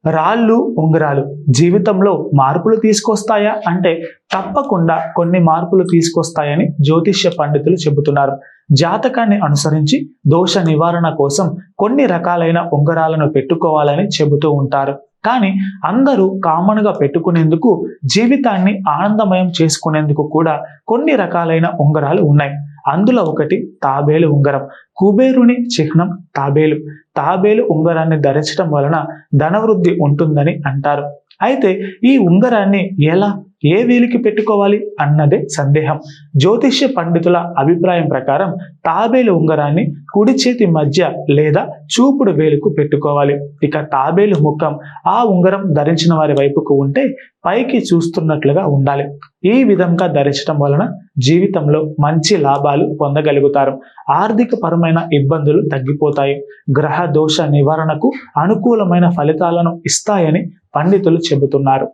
రాళ్ళు, ఉంగరాలు జీవితంలో మార్పులు తీసుకొస్తాయా అంటే తప్పకుండా కొన్ని మార్పులు తీసుకొస్తాయని జ్యోతిష్య పండితులు చెబుతున్నారు. జాతకాన్ని అనుసరించి దోష నివారణ కోసం కొన్ని రకాలైన ఉంగరాలను పెట్టుకోవాలని చెబుతూ ఉంటారు. కానీ అందరూ కామన్గా పెట్టుకునేందుకు, జీవితాన్ని ఆనందమయం చేసుకునేందుకు కూడా కొన్ని రకాలైన ఉంగరాలు ఉన్నాయి. అందులో ఒకటి తాబేలు ఉంగరం. కుబేరుని చిహ్నం తాబేలు. తాబేలు ఉంగరాన్ని ధరించడం వలన ధనవృద్ధి ఉంటుందని అంటారు. అయితే ఈ ఉంగరాన్ని ఎలా, ఏ వేలికి పెట్టుకోవాలి అన్నదే సందేహం. జ్యోతిష్య పండితుల అభిప్రాయం ప్రకారం తాబేలు ఉంగరాన్ని కుడి చేతి మధ్య లేదా చూపుడు వేలుకు పెట్టుకోవాలి. ఇక తాబేలు ముఖం ఆ ఉంగరం ధరించిన వారి వైపుకు ఉంటే పైకి చూస్తున్నట్లుగా ఉండాలి. ఈ విధంగా ధరించడం వలన జీవితంలో మంచి లాభాలు పొందగలుగుతారు. ఆర్థిక పరమైన ఇబ్బందులు తగ్గిపోతాయి. గ్రహ దోష నివారణకు అనుకూలమైన ఫలితాలను ఇస్తాయని పండితులు చెబుతున్నారు.